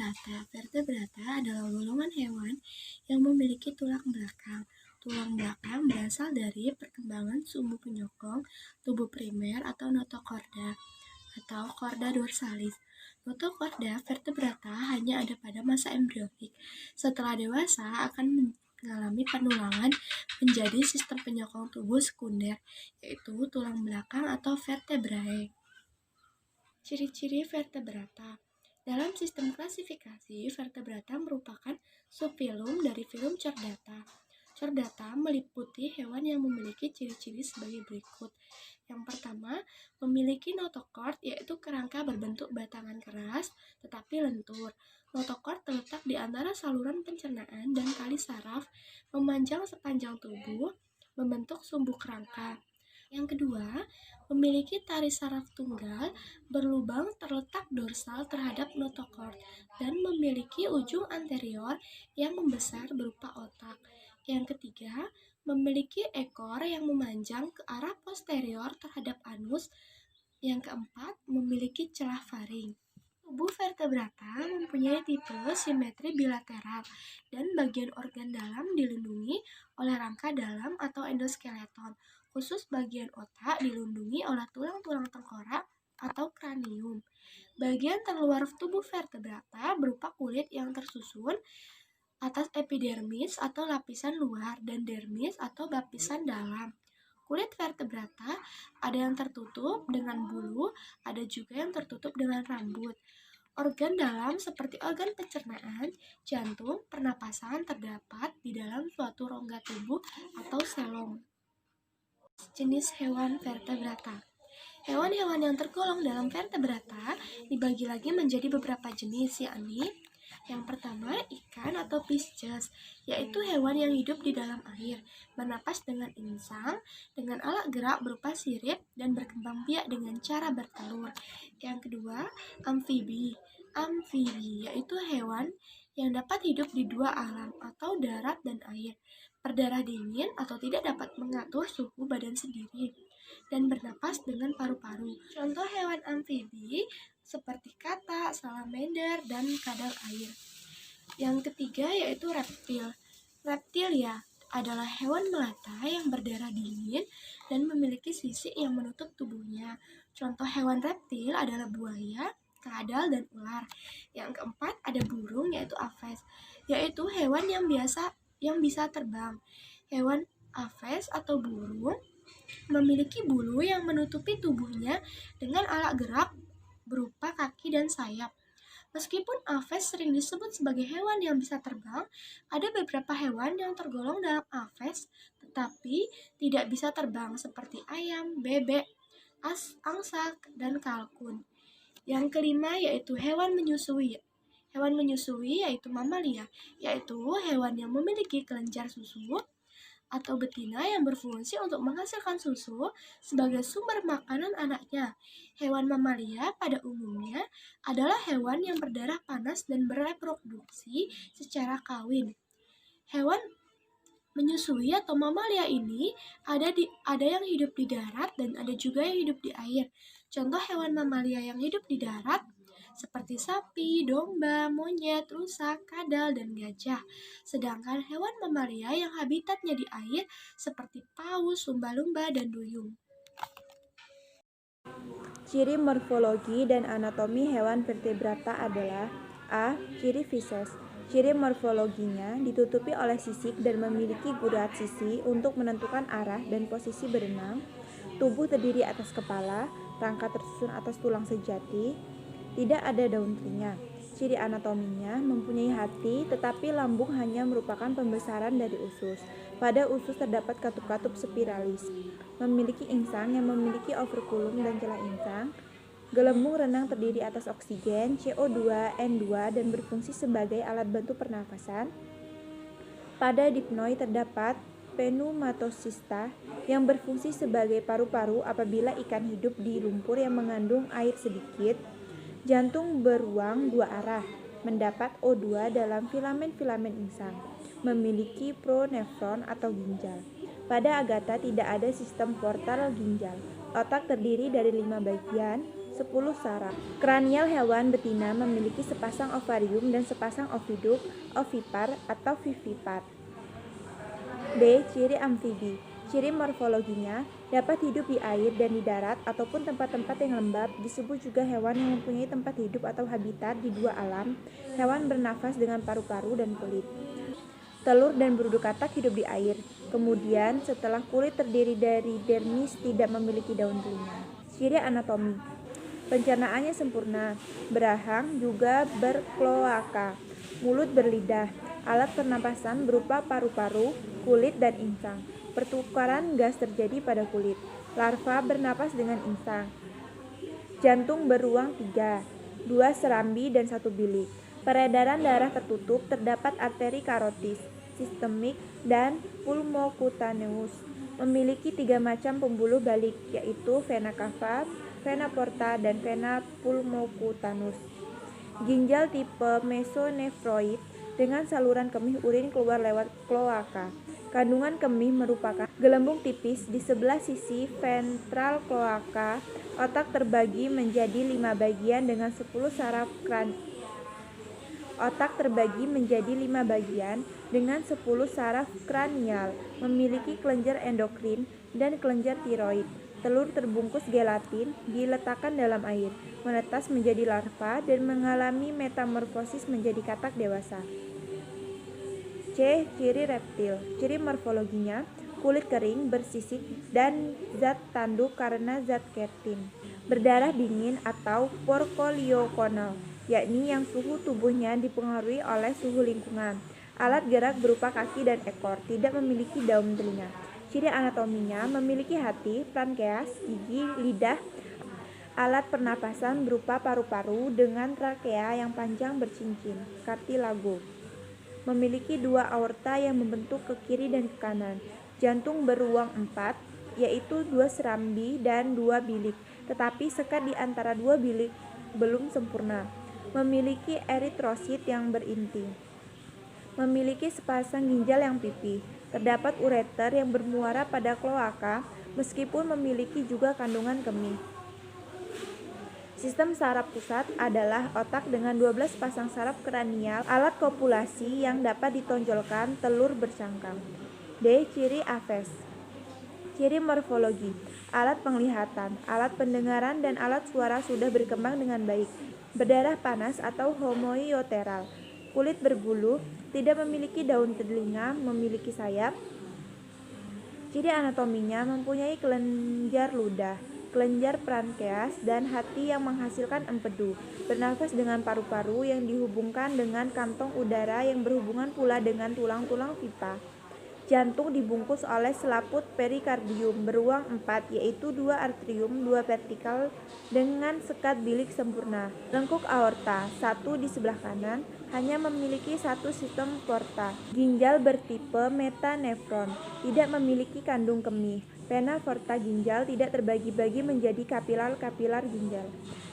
Vertebrata. Vertebrata adalah golongan hewan yang memiliki tulang belakang. Tulang belakang berasal dari perkembangan sumbu penyokong tubuh primer atau notochorda atau chorda dorsalis. Notochorda vertebrata hanya ada pada masa embrionik. Setelah dewasa akan mengalami penulangan menjadi sistem penyokong tubuh sekunder, yaitu tulang belakang atau vertebrae. Ciri-ciri vertebrata. Dalam sistem klasifikasi, vertebrata merupakan subfilum dari filum Chordata. Chordata meliputi hewan yang memiliki ciri-ciri sebagai berikut. Yang pertama, memiliki notochord, yaitu kerangka berbentuk batangan keras tetapi lentur. Notochord terletak di antara saluran pencernaan dan tali saraf, memanjang sepanjang tubuh, membentuk sumbu kerangka. Yang kedua, memiliki tali saraf tunggal berlubang terletak dorsal terhadap notochord dan memiliki ujung anterior yang membesar berupa otak. Yang ketiga, memiliki ekor yang memanjang ke arah posterior terhadap anus. Yang keempat, memiliki celah faring. Tubuh vertebrata mempunyai tipe simetri bilateral dan bagian organ dalam dilindungi oleh rangka dalam atau endoskeleton. Khusus bagian otak dilindungi oleh tulang-tulang tengkorak atau kranium. Bagian terluar tubuh vertebrata berupa kulit yang tersusun atas epidermis atau lapisan luar dan dermis atau lapisan dalam. Kulit vertebrata ada yang tertutup dengan bulu, ada juga yang tertutup dengan rambut. Organ dalam seperti organ pencernaan, jantung, pernapasan terdapat di dalam suatu rongga tubuh atau selong. Jenis hewan vertebrata. Hewan-hewan yang tergolong dalam vertebrata dibagi lagi menjadi beberapa jenis, yakni yang pertama, ikan atau Pisces, yaitu hewan yang hidup di dalam air, bernapas dengan insang, dengan alat gerak berupa sirip, dan berkembang biak dengan cara bertelur. Yang kedua, amfibi. Amfibi yaitu hewan yang dapat hidup di dua alam atau darat dan air, berdarah dingin atau tidak dapat mengatur suhu badan sendiri, dan bernapas dengan paru-paru. Contoh hewan amfibi seperti katak, salamander, dan kadal air. Yang ketiga yaitu reptil. Reptilia adalah hewan melata yang berdarah dingin dan memiliki sisik yang menutup tubuhnya. Contoh hewan reptil adalah buaya, kadal, dan ular. Yang keempat ada burung yaitu aves, yaitu hewan yang bisa terbang. Hewan aves atau burung memiliki bulu yang menutupi tubuhnya dengan alat gerak berupa kaki dan sayap. Meskipun aves sering disebut sebagai hewan yang bisa terbang, ada beberapa hewan yang tergolong dalam aves tetapi tidak bisa terbang seperti ayam, bebek, angsa, dan kalkun. Yang kelima yaitu hewan menyusui. Hewan menyusui yaitu mamalia, yaitu hewan yang memiliki kelenjar susu atau betina yang berfungsi untuk menghasilkan susu sebagai sumber makanan anaknya. Hewan mamalia pada umumnya adalah hewan yang berdarah panas dan bereproduksi secara kawin. Hewan menyusui atau mamalia ini ada yang hidup di darat dan ada juga yang hidup di air. Contoh hewan mamalia yang hidup di darat seperti sapi, domba, monyet, rusa, kadal, dan gajah. Sedangkan hewan mamalia yang habitatnya di air seperti paus, lumba-lumba, dan duyung. Ciri morfologi dan anatomi hewan vertebrata adalah A. Ciri feses. Ciri morfologinya ditutupi oleh sisik dan memiliki gurat sisi untuk menentukan arah dan posisi berenang. Tubuh terdiri atas kepala, rangka tersusun atas tulang sejati, tidak ada daun telinga. Ciri anatominya mempunyai hati, tetapi lambung hanya merupakan pembesaran dari usus. Pada usus terdapat katup-katup spiralis. Memiliki insang yang memiliki operkulum dan celah insang. Gelembung renang terdiri atas oksigen, CO2, N2, dan berfungsi sebagai alat bantu pernafasan. Pada dipnoi terdapat pneumatocysta yang berfungsi sebagai paru-paru apabila ikan hidup di lumpur yang mengandung air sedikit. Jantung beruang dua arah, mendapat O2 dalam filamen-filamen insang, memiliki pronefron atau ginjal. Pada agata tidak ada sistem portal ginjal. Otak terdiri dari 5 bagian, 10 saraf. Kranial hewan betina memiliki sepasang ovarium dan sepasang oviduk, ovipar atau vivipar. B. Ciri amfibi. Ciri morfologinya dapat hidup di air dan di darat ataupun tempat-tempat yang lembab. Disebut juga hewan yang mempunyai tempat hidup atau habitat di dua alam. Hewan bernafas dengan paru-paru dan kulit. Telur dan berudu katak hidup di air. Kemudian setelah kulit terdiri dari dermis tidak memiliki daun telinga. Ciri anatomi. Pencernaannya sempurna. Berahang juga berkloaka. Mulut berlidah. Alat pernapasan berupa paru-paru, kulit, dan insang. Pertukaran gas terjadi pada kulit. Larva bernapas dengan insang. Jantung beruang 3, 2 serambi dan 1 bilik. Peredaran darah tertutup, terdapat arteri karotis, sistemik, dan pulmocutaneous. Memiliki 3 macam pembuluh balik, yaitu vena cava, vena porta, dan vena pulmocutanus. Ginjal tipe mesonefroid dengan saluran kemih urin keluar lewat kloaka. Kandungan kemih merupakan gelembung tipis di sebelah sisi ventral kloaka. Otak terbagi menjadi 5 bagian dengan 10 saraf kranial, memiliki kelenjar endokrin dan kelenjar tiroid. Telur terbungkus gelatin, diletakkan dalam air, menetas menjadi larva dan mengalami metamorfosis menjadi katak dewasa. C. Ciri reptil. Ciri morfologinya kulit kering, bersisik, dan zat tanduk karena zat ketin. Berdarah dingin atau porkoliokonal, yakni yang suhu tubuhnya dipengaruhi oleh suhu lingkungan. Alat gerak berupa kaki dan ekor, tidak memiliki daun telinga. Ciri anatominya memiliki hati, pankreas, gigi, lidah, alat pernapasan berupa paru-paru dengan trakea yang panjang bercincin, kartilago. Memiliki 2 aorta yang membentuk ke kiri dan ke kanan. Jantung beruang 4, yaitu 2 serambi dan 2 bilik, tetapi sekat di antara 2 bilik belum sempurna. Memiliki eritrosit yang berinti. Memiliki sepasang ginjal yang pipih. Terdapat ureter yang bermuara pada kloaka, meskipun memiliki juga kandungan kemih. Sistem saraf pusat adalah otak dengan 12 pasang saraf kranial, alat kopulasi yang dapat ditonjolkan, telur bercangkang. D. Ciri aves. Ciri morfologi. Alat penglihatan, alat pendengaran, dan alat suara sudah berkembang dengan baik. Berdarah panas atau homoioteral. Kulit berbulu, tidak memiliki daun telinga, memiliki sayap. Ciri anatominya mempunyai kelenjar ludah, kelenjar pankreas, dan hati yang menghasilkan empedu. Bernafas dengan paru-paru yang dihubungkan dengan kantong udara yang berhubungan pula dengan tulang-tulang pipa. Jantung dibungkus oleh selaput perikardium beruang 4, yaitu 2 atrium, 2 vertikal dengan sekat bilik sempurna. Lengkuk aorta, 1 di sebelah kanan, hanya memiliki 1 sistem porta. Ginjal bertipe metanefron, tidak memiliki kandung kemih. Vena porta ginjal tidak terbagi-bagi menjadi kapilar-kapilar ginjal.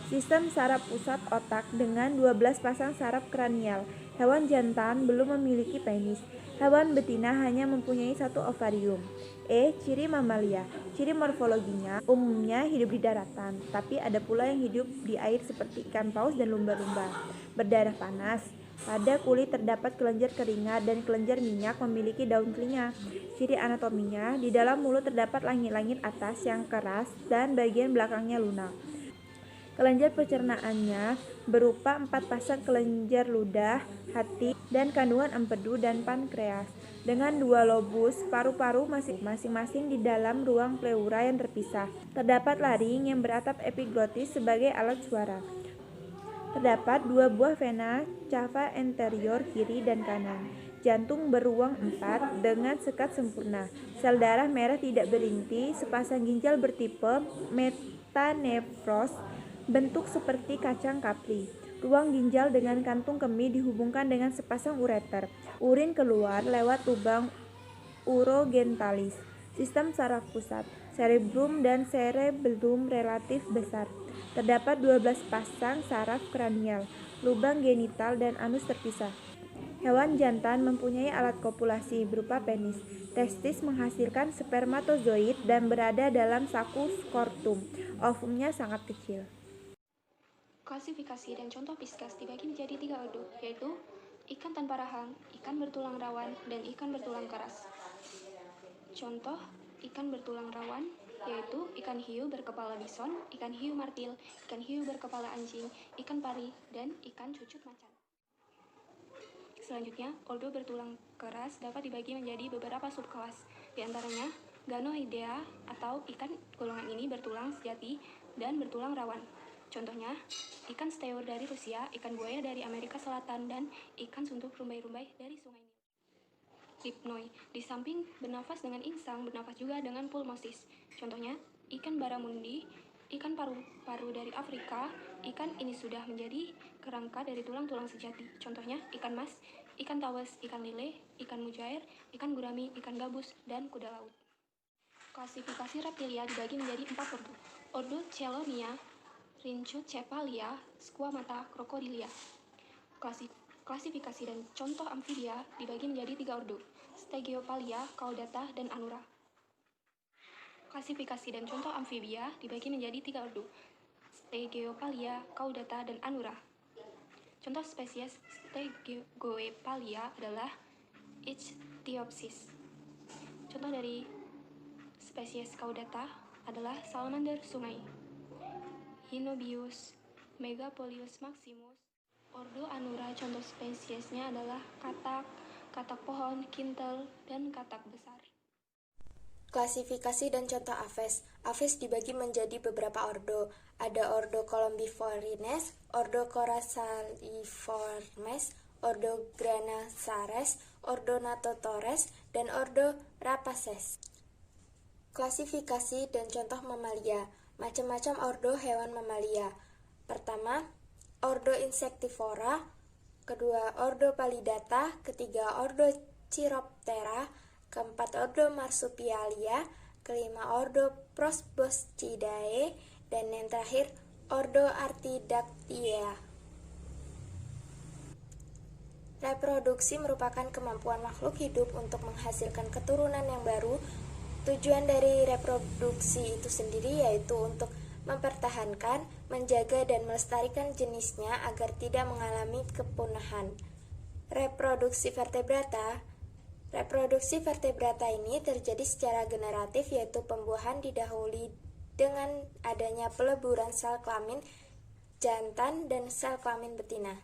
Sistem saraf pusat otak dengan 12 pasang saraf kranial. Hewan jantan belum memiliki penis. Hewan betina hanya mempunyai 1 ovarium. E. Ciri mamalia. Ciri morfologinya umumnya hidup di daratan, tapi ada pula yang hidup di air seperti ikan paus dan lumba-lumba. Berdarah panas. Pada kulit terdapat kelenjar keringat dan kelenjar minyak, memiliki daun telinga. Ciri anatominya, di dalam mulut terdapat langit-langit atas yang keras dan bagian belakangnya lunak. Kelenjar pencernaannya berupa 4 pasang kelenjar ludah, hati, dan kandungan empedu dan pankreas. Dengan 2 lobus paru-paru masing-masing di dalam ruang pleura yang terpisah. Terdapat laring yang beratap epiglotis sebagai alat suara. Terdapat 2 buah vena cava anterior kiri dan kanan. Jantung beruang 4 dengan sekat sempurna. Sel darah merah tidak berinti. Sepasang ginjal bertipe metanefros, bentuk seperti kacang kapri. Ruang ginjal dengan kantung kemih dihubungkan dengan sepasang ureter. Urin keluar lewat lubang urogentalis. Sistem saraf pusat, cerebrum dan cerebellum relatif besar. Terdapat 12 pasang saraf kranial. Lubang genital dan anus terpisah. Hewan jantan mempunyai alat kopulasi berupa penis. Testis menghasilkan spermatozoid dan berada dalam saku skortum. Ovumnya sangat kecil. Klasifikasi dan contoh pisces dibagi menjadi 3 ordo, yaitu ikan tanpa rahang, ikan bertulang rawan, dan ikan bertulang keras. Contoh ikan bertulang rawan yaitu ikan hiu berkepala bison, ikan hiu martil, ikan hiu berkepala anjing, ikan pari, dan ikan cucut macan. Selanjutnya, ordo bertulang keras dapat dibagi menjadi beberapa subkelas, di antaranya Ganoidea atau ikan golongan ini bertulang sejati dan bertulang rawan. Contohnya, ikan steor dari Rusia, ikan buaya dari Amerika Selatan, dan ikan suntuk rumbai-rumbai dari Sungai Nil. Dipnoi, di samping bernafas dengan insang, bernafas juga dengan pulmosis. Contohnya, ikan baramundi, ikan paru-paru dari Afrika, ikan ini sudah menjadi kerangka dari tulang-tulang sejati. Contohnya, ikan mas, ikan tawes, ikan lele, ikan mujair, ikan gurami, ikan gabus, dan kuda laut. Klasifikasi reptilia dibagi menjadi 4 ordo. Ordo Chelonia, Rhinchocephalia, Squamata, Crocodilia. Klasifikasi dan contoh amfibia dibagi menjadi 3 ordo, Stegiopalia, Caudata, dan Anura. Klasifikasi dan contoh amfibia dibagi menjadi 3 ordo, Stegiopalia, Caudata, dan Anura. Contoh spesies Stegiopalia adalah Ichthyopsis. Contoh dari spesies Caudata adalah salamander sungai, Hinobius, Megapolius maximus. Ordo Anura contoh spesiesnya adalah katak, katak pohon, kintel, dan katak besar. Klasifikasi dan contoh Aves. Aves dibagi menjadi beberapa ordo. Ada ordo Columbiformes, ordo Corasaliformes, ordo Granasares, ordo Natotores, dan ordo Rapaces. Klasifikasi dan contoh mamalia. Macam-macam ordo hewan mamalia. Pertama, ordo Insectivora, kedua ordo Pallidata, ketiga ordo Chiroptera, keempat ordo Marsupialia, kelima ordo Proboscidae, dan yang terakhir ordo Artiodactyla. Reproduksi merupakan kemampuan makhluk hidup untuk menghasilkan keturunan yang baru. Tujuan dari reproduksi itu sendiri yaitu untuk mempertahankan, menjaga, dan melestarikan jenisnya agar tidak mengalami kepunahan. Reproduksi vertebrata ini terjadi secara generatif, yaitu pembuahan didahului dengan adanya peleburan sel kelamin jantan dan sel kelamin betina.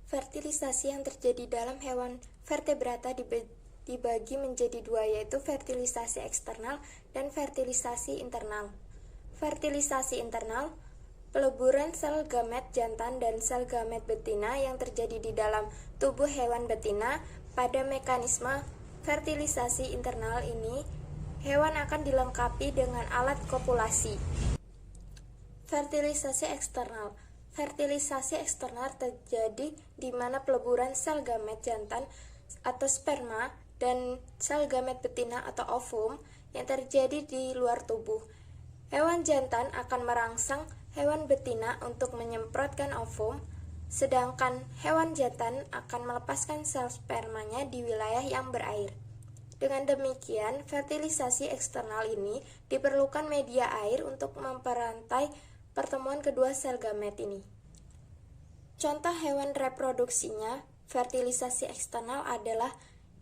Fertilisasi yang terjadi dalam hewan vertebrata dibagi menjadi dua, yaitu fertilisasi eksternal dan fertilisasi internal. Fertilisasi internal, peleburan sel gamet jantan dan sel gamet betina yang terjadi di dalam tubuh hewan betina. Pada mekanisme fertilisasi internal ini, hewan akan dilengkapi dengan alat kopulasi. Fertilisasi eksternal terjadi di mana peleburan sel gamet jantan atau sperma dan sel gamet betina atau ovum yang terjadi di luar tubuh. Hewan jantan akan merangsang hewan betina untuk menyemprotkan ovum, sedangkan hewan jantan akan melepaskan sel spermanya di wilayah yang berair. Dengan demikian, fertilisasi eksternal ini diperlukan media air untuk memperantai pertemuan kedua sel gamet ini. Contoh hewan reproduksinya fertilisasi eksternal adalah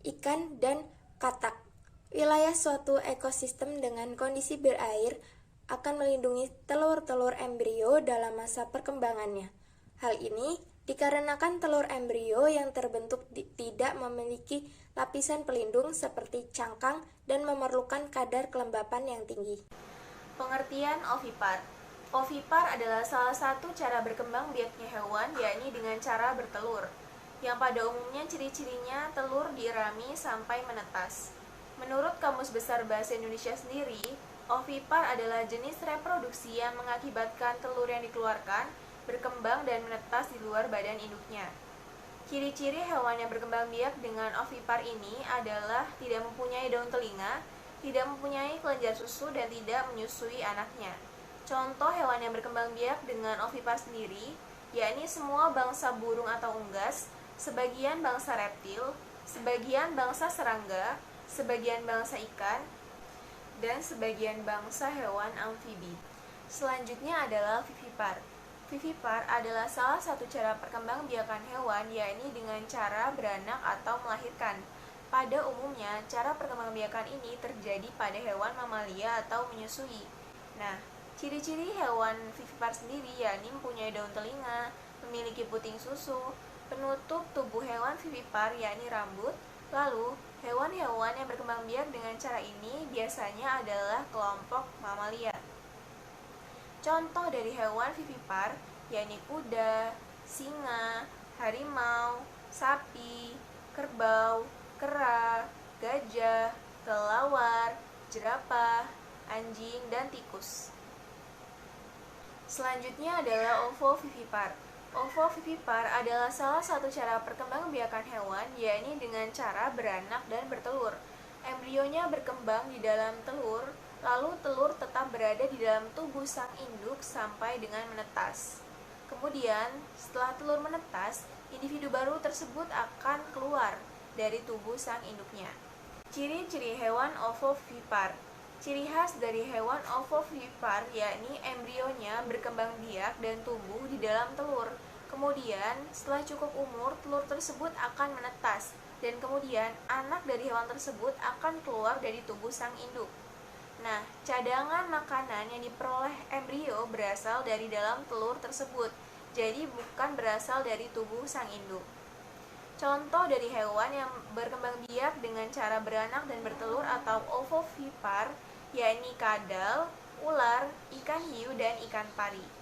ikan dan katak. Wilayah suatu ekosistem dengan kondisi berair akan melindungi telur-telur embrio dalam masa perkembangannya. Hal ini dikarenakan telur embrio yang terbentuk tidak memiliki lapisan pelindung seperti cangkang dan memerlukan kadar kelembapan yang tinggi. Pengertian ovipar. Ovipar adalah salah satu cara berkembang biaknya hewan, yakni dengan cara bertelur, yang pada umumnya ciri-cirinya telur diirami sampai menetas. Menurut Kamus Besar Bahasa Indonesia sendiri, ovipar adalah jenis reproduksi yang mengakibatkan telur yang dikeluarkan berkembang dan menetas di luar badan induknya. Ciri-ciri hewan yang berkembang biak dengan ovipar ini adalah tidak mempunyai daun telinga, tidak mempunyai kelenjar susu, dan tidak menyusui anaknya. Contoh hewan yang berkembang biak dengan ovipar sendiri, yakni semua bangsa burung atau unggas, sebagian bangsa reptil, sebagian bangsa serangga, sebagian bangsa ikan, dan sebagian bangsa hewan amfibi. Selanjutnya adalah vivipar. Vivipar adalah salah satu cara perkembangbiakan hewan, yakni dengan cara beranak atau melahirkan. Pada umumnya, cara perkembangbiakan ini terjadi pada hewan mamalia atau menyusui. Nah, ciri-ciri hewan vivipar sendiri yakni mempunyai daun telinga, memiliki puting susu, penutup tubuh hewan vivipar yakni rambut. Lalu, hewan-hewan yang berkembang biak dengan cara ini biasanya adalah kelompok mamalia. Contoh dari hewan vivipar yakni kuda, singa, harimau, sapi, kerbau, kera, gajah, kelelawar, jerapah, anjing, dan tikus. Selanjutnya adalah ovovivipar. Ovovivipar adalah salah satu cara perkembangbiakan hewan, yakni dengan cara beranak dan bertelur. Embrionya berkembang di dalam telur, lalu telur tetap berada di dalam tubuh sang induk sampai dengan menetas. Kemudian, setelah telur menetas, individu baru tersebut akan keluar dari tubuh sang induknya. Ciri-ciri hewan ovovivipar. Ciri khas dari hewan ovovivipar yakni embrionya berkembang biak dan tumbuh di dalam telur. Kemudian, setelah cukup umur, telur tersebut akan menetas, dan kemudian anak dari hewan tersebut akan keluar dari tubuh sang induk. Nah, cadangan makanan yang diperoleh embrio berasal dari dalam telur tersebut, jadi bukan berasal dari tubuh sang induk. Contoh dari hewan yang berkembang biak dengan cara beranak dan bertelur atau ovovivipar yakni kadal, ular, ikan hiu, dan ikan pari.